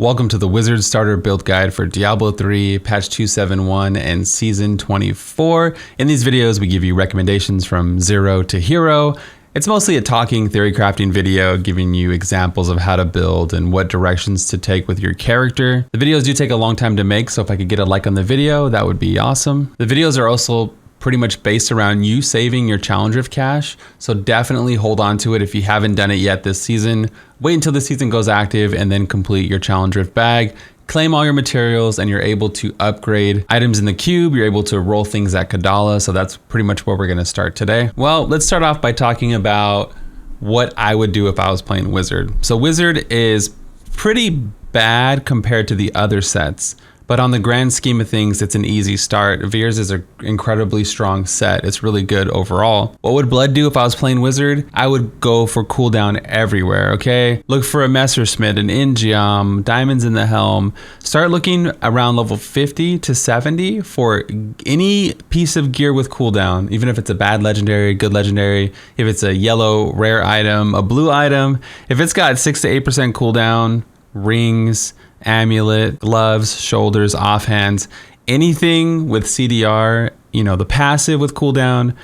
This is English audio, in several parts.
Welcome to the Wizard Starter Build Guide for Diablo 3, Patch 271 and Season 24. In these videos, we give you recommendations from zero to hero. It's mostly a talking theory crafting video, giving you examples of how to build and what directions to take with your character. The videos do take a long time to make, so if I could get a like on the video, that would be awesome. The videos are also pretty much based around you saving your challenge rift cash, so definitely hold on to it if you haven't done it yet this season. Wait until the season goes active and then complete your challenge rift bag. Claim all your materials and you're able to upgrade items in the cube. You're able to roll things at Kadala, so that's pretty much where we're gonna start today. Well, let's start off by talking about what I would do if I was playing Wizard. So Wizard is pretty bad compared to the other sets, but on the grand scheme of things, it's an easy start. Vyrs is an incredibly strong set. It's really good overall. What would Blood do if I was playing Wizard? I would go for cooldown everywhere, okay? Look for a Messerschmitt, an Ingeom, Diamonds in the Helm. Start looking around level 50 to 70 for any piece of gear with cooldown, even if it's a bad legendary, good legendary, if it's a yellow rare item, a blue item. If it's got 6 to 8% cooldown, rings, amulet, gloves, shoulders, offhands, anything with CDR, you know, the passive with cooldown,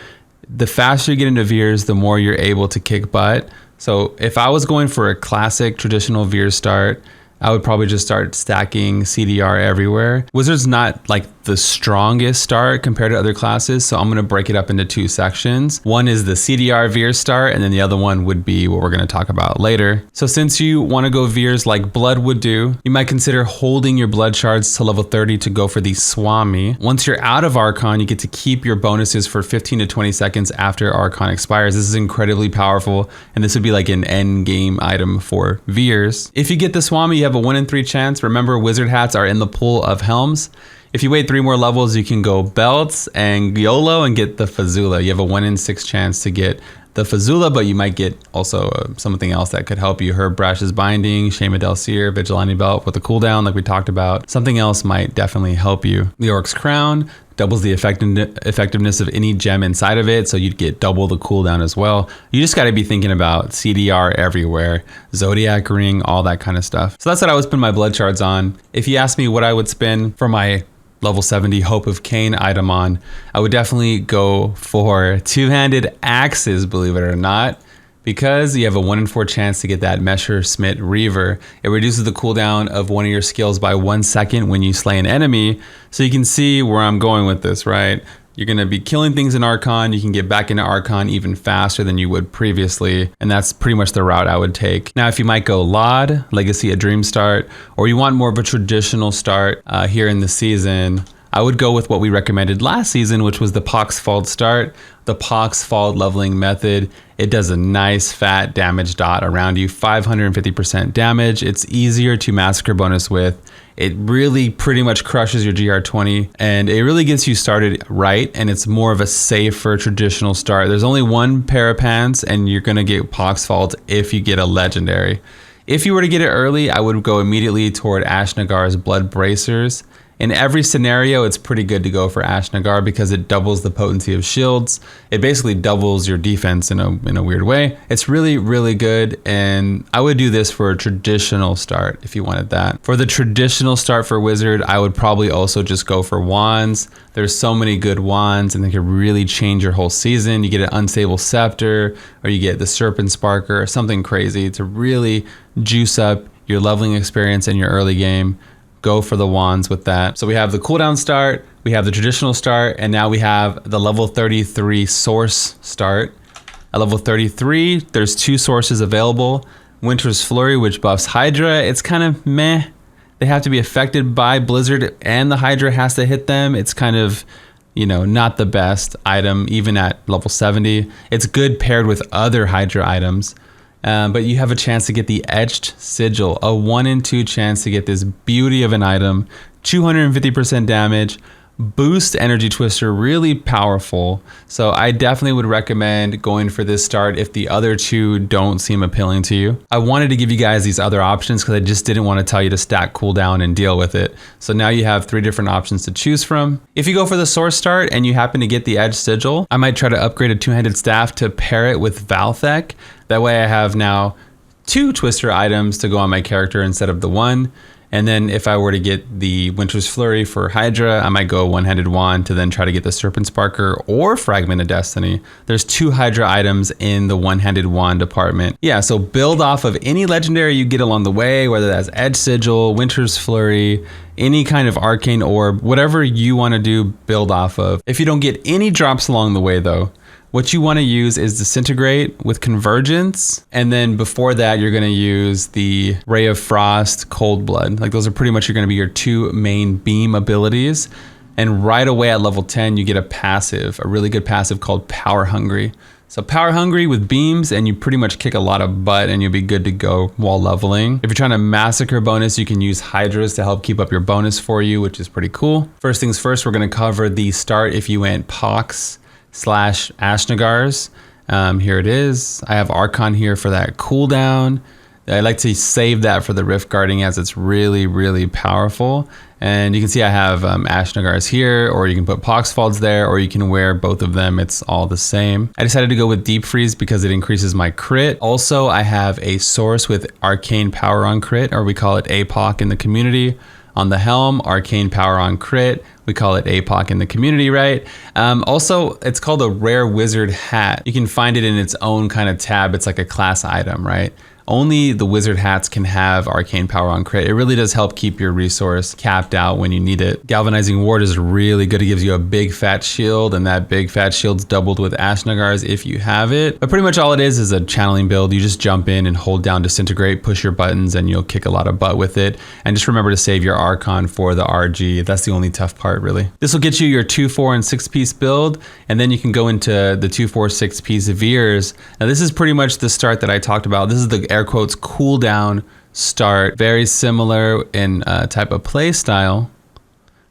the faster you get into Vyrs, the more you're able to kick butt. So if I was going for a classic traditional Vyrs start, I would probably just start stacking CDR everywhere. Wizard's not like the strongest start compared to other classes, so I'm gonna break it up into two sections. One is the CDR Vyrs start, and then the other one would be what we're gonna talk about later. So since you wanna go Vyrs like Blood would do, you might consider holding your blood shards to level 30 to go for the Swami. Once you're out of Archon, you get to keep your bonuses for 15 to 20 seconds after Archon expires. This is incredibly powerful, and this would be like an end game item for Vyrs. If you get the Swami, you have a 1 in 3 chance. Remember, Wizard hats are in the pool of helms. If you wait 3 more levels, you can go belts and YOLO and get the Fazula. You have a 1 in 6 chance to get the Fazula, but you might get also something else that could help you. Herb Brash's Binding, Shema Del Seer, Vigilante Belt with a cooldown like we talked about. Something else might definitely help you. The Orc's Crown doubles the effectiveness of any gem inside of it, so you'd get double the cooldown as well. You just gotta be thinking about CDR everywhere, Zodiac Ring, all that kind of stuff. So that's what I would spend my blood shards on. If you ask me what I would spend for my level 70 Hope of Cain item on, I would definitely go for two-handed axes, believe it or not, because you have a 1 in 4 chance to get that Messerschmitt Reaver. It reduces the cooldown of one of your skills by 1 second when you slay an enemy. So you can see where I'm going with this, right? You're gonna be killing things in Archon. You can get back into Archon even faster than you would previously. And that's pretty much the route I would take. Now, if you might go LOD, Legacy a Dream start, or you want more of a traditional start here in the season, I would go with what we recommended last season, which was the Poxfold start. The Poxfold leveling method. It does a nice fat damage dot around you, 550% damage. It's easier to massacre bonus with. It really pretty much crushes your GR20, and it really gets you started right, and it's more of a safer traditional start. There's only one pair of pants, and you're gonna get Poxfold if you get a legendary. If you were to get it early, I would go immediately toward Ashnagar's Blood Bracers. In every scenario, it's pretty good to go for Ashnagar because it doubles the potency of shields. It basically doubles your defense in a weird way. It's really, really good, and I would do this for a traditional start if you wanted that. For the traditional start for Wizard, I would probably also just go for wands. There's so many good wands, and they can really change your whole season. You get an Unstable Scepter, or you get the Serpent Sparker, or something crazy to really juice up your leveling experience in your early game. Go for the wands with that. So we have the cooldown start, we have the traditional start, and now we have the level 33 source start. At level 33, there's 2 sources available. Winter's Flurry, which buffs HYDRA. It's kind of meh. They have to be affected by Blizzard, and the HYDRA has to hit them. It's kind of, you know, not the best item, even at level 70. It's good paired with other HYDRA items. But you have a chance to get the Etched Sigil, a 1 in 2 chance to get this beauty of an item, 250% damage, boost Energy Twister, really powerful. So I definitely would recommend going for this start if the other 2 don't seem appealing to you. I wanted to give you guys these other options because I just didn't want to tell you to stack cooldown and deal with it. So now you have 3 different options to choose from. If you go for the source start and you happen to get the Etched Sigil, I might try to upgrade a two-handed staff to pair it with Valthek. That way I have now 2 Twister items to go on my character instead of the 1. And then if I were to get the Winter's Flurry for Hydra, I might go One-Handed Wand to then try to get the Serpent Sparker or Fragment of Destiny. There's 2 Hydra items in the One-Handed Wand department. Yeah, so build off of any legendary you get along the way, whether that's Edge Sigil, Winter's Flurry, any kind of arcane orb, whatever you want to do, build off of. If you don't get any drops along the way though, what you want to use is Disintegrate with Convergence. And then before that, you're going to use the Ray of Frost, Cold Blood. Like those are pretty much going to be your 2 main beam abilities. And right away at level 10, you get a really good passive called Power Hungry. So Power Hungry with beams, and you pretty much kick a lot of butt and you'll be good to go while leveling. If you're trying to massacre bonus, you can use Hydras to help keep up your bonus for you, which is pretty cool. First things first, we're going to cover the start if you went Pox / Ashnagars. Here it is. I have Archon here for that cooldown. I like to save that for the Rift Guarding as it's really, really powerful. And you can see I have Ashnagars here, or you can put Poxfalds there, or you can wear both of them. It's all the same. I decided to go with Deep Freeze because it increases my crit. Also, I have a source with Arcane Power on crit, or we call it APOC in the community. On the helm, Arcane Power on crit. We call it APOC in the community, right? Also, it's called a Rare Wizard Hat. You can find it in its own kind of tab. It's like a class item, right? Only the wizard hats can have Arcane Power on crit. It really does help keep your resource capped out when you need it. Galvanizing Ward is really good. It gives you a big fat shield, and that big fat shield's doubled with Ashnagars if you have it. But pretty much all it is a channeling build. You just jump in and hold down Disintegrate, push your buttons, and you'll kick a lot of butt with it. And just remember to save your Archon for the RG. That's the only tough part, really. This will get you your 2, 4, and 6 piece build, and then you can go into the 2, 4, 6 piece Vyrs. Now this is pretty much the start that I talked about. This is the air quotes cooldown start, very similar in type of play style,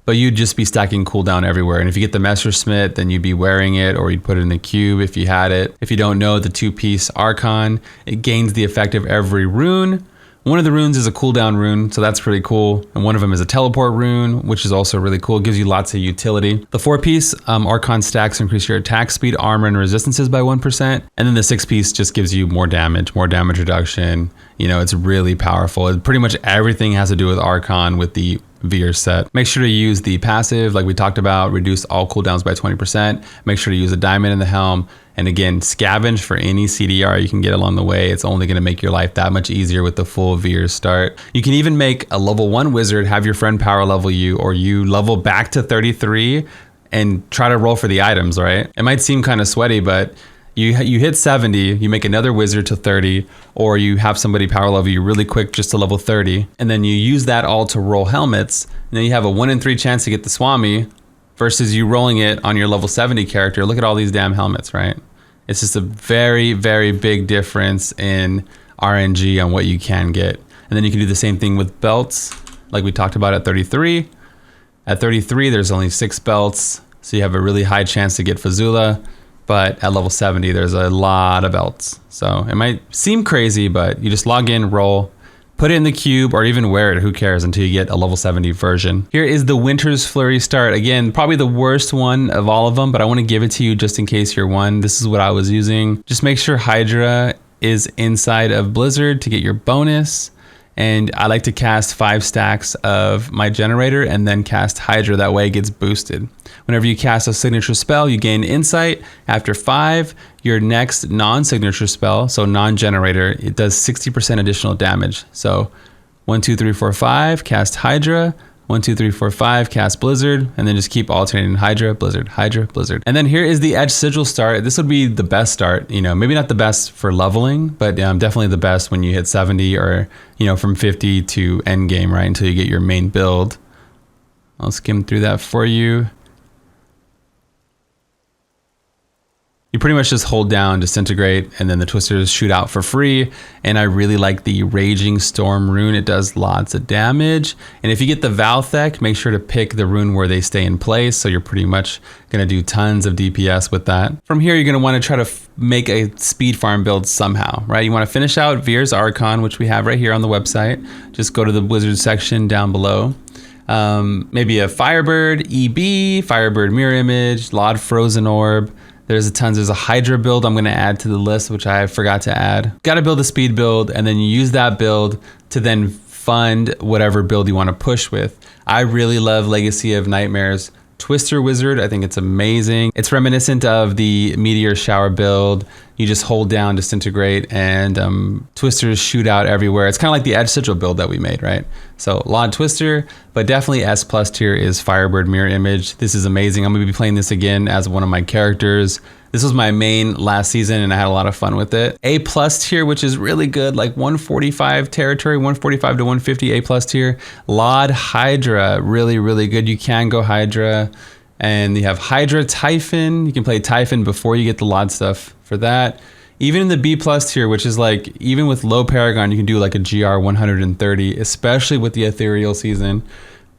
but you'd just be stacking cooldown everywhere. And if you get the Messersmith, then you'd be wearing it, or you'd put it in the cube if you had it. If you don't know, the 2-piece Archon, it gains the effect of every rune. One of the runes is a cooldown rune, so that's pretty cool. And one of them is a teleport rune, which is also really cool. It gives you lots of utility. The 4-piece Archon stacks increase your attack speed, armor, and resistances by 1%. And then the 6-piece just gives you more damage reduction. You know, it's really powerful. Pretty much everything has to do with Archon with the Vyrs set. Make sure to use the passive, like we talked about, reduce all cooldowns by 20%. Make sure to use a diamond in the helm. And again, scavenge for any CDR you can get along the way. It's only gonna make your life that much easier with the full Vyrs start. You can even make a level 1 wizard, have your friend power level you, or you level back to 33 and try to roll for the items, right? It might seem kind of sweaty, but you hit 70, you make another wizard to 30, or you have somebody power level you really quick just to level 30, and then you use that all to roll helmets, and then you have a 1 in 3 chance to get the Swami, versus you rolling it on your level 70 character. Look at all these damn helmets, right? It's just a very, very big difference in RNG on what you can get. And then you can do the same thing with belts, like we talked about at 33. At 33, there's only 6 belts, so you have a really high chance to get Fazula. But at level 70, there's a lot of belts. So it might seem crazy, but you just log in, roll, put it in the cube, or even wear it, who cares, until you get a level 70 version. Here is the Winter's Flurry start. Again, probably the worst one of all of them, but I want to give it to you just in case you're one. This is what I was using. Just make sure Hydra is inside of Blizzard to get your bonus. And I like to cast 5 stacks of my generator and then cast Hydra. That way it gets boosted. Whenever you cast a signature spell, you gain insight. After 5, your next non-signature spell, so non-generator, it does 60% additional damage. So 1, 2, 3, 4, 5, cast Hydra. 1, 2, 3, 4, 5, cast Blizzard, and then just keep alternating Hydra, Blizzard, Hydra, Blizzard. And then here is the Edge Sigil start. This would be the best start, you know, maybe not the best for leveling, but definitely the best when you hit 70 or, you know, from 50 to end game, right, until you get your main build. I'll skim through that for you. You pretty much just hold down, disintegrate, and then the twisters shoot out for free. And I really like the Raging Storm rune. It does lots of damage. And if you get the Valthek, make sure to pick the rune where they stay in place. So you're pretty much gonna do tons of DPS with that. From here, you're gonna wanna try to make a speed farm build somehow, right? You wanna finish out Vyrs Archon, which we have right here on the website. Just go to the Blizzard section down below. Maybe a Firebird, EB, Firebird Mirror Image, Laud Frozen Orb. There's a Hydra build I'm gonna add to the list, which I forgot to add. Gotta build a speed build, and then you use that build to then fund whatever build you want to push with. I really love Legacy of Nightmare's Twister Wizard. I think it's amazing. It's reminiscent of the Meteor Shower build. You just hold down Disintegrate and Twisters shoot out everywhere. It's kind of like the Edge Sigil build that we made, right? So a lot of Twister, but definitely S+ tier is Firebird Mirror Image. This is amazing. I'm gonna be playing this again as one of my characters. This was my main last season and I had a lot of fun with it. A+ tier, which is really good, like 145 territory, 145 to 150 A+ tier. LOD HYDRA, really, really good. You can go HYDRA. And you have HYDRA Typhon. You can play Typhon before you get the LOD stuff for that. Even in the B+ tier, which is like, even with low Paragon, you can do like a GR 130, especially with the Ethereal season.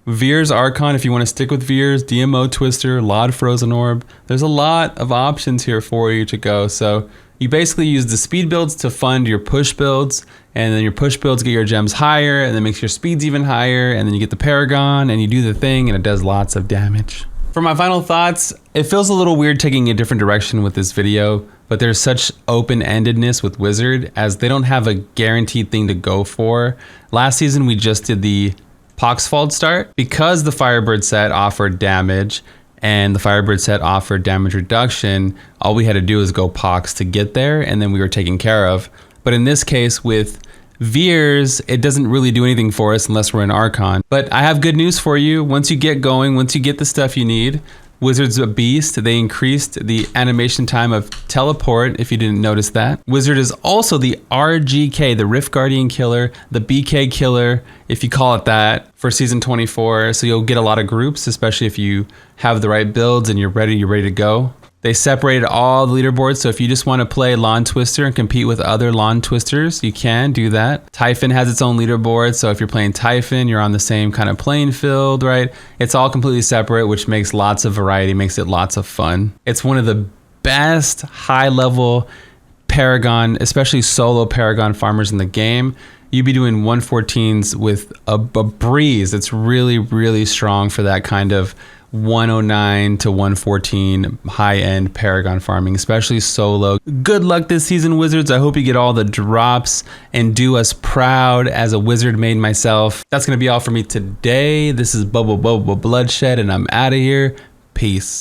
Vyrs Archon, if you want to stick with Vyrs, DMO Twister, LOD Frozen Orb. There's a lot of options here for you to go. So you basically use the speed builds to fund your push builds, and then your push builds get your gems higher, and then makes your speeds even higher, and then you get the Paragon, and you do the thing, and it does lots of damage. For my final thoughts, it feels a little weird taking a different direction with this video, but there's such open-endedness with Wizard as they don't have a guaranteed thing to go for. Last season we just did the Poxfold start. Because the Firebird set offered damage and the Firebird set offered damage reduction, all we had to do was go Pox to get there, and then we were taken care of. But in this case with Vyrs, it doesn't really do anything for us unless we're in Archon. But I have good news for you. Once you get going, once you get the stuff you need, Wizard's a beast. They increased the animation time of teleport, if you didn't notice that. Wizard is also the RGK, the Rift Guardian killer, the BK killer, if you call it that, for season 24. So you'll get a lot of groups, especially if you have the right builds and you're ready to go. They separated all the leaderboards, so if you just want to play Lawn Twister and compete with other Lawn Twisters, you can do that. Typhon has its own leaderboard, so if you're playing Typhon, you're on the same kind of playing field, right? It's all completely separate, which makes lots of variety, makes it lots of fun. It's one of the best high-level Paragon, especially solo Paragon farmers in the game. You'd be doing 114s with a breeze. It's really, really strong for that kind of 109 to 114 high-end Paragon farming, especially solo. Good luck this season, Wizards. I hope you get all the drops and do us proud as a Wizard made myself. That's gonna be all for me today. This is Bloodshed, and I'm out of here. Peace.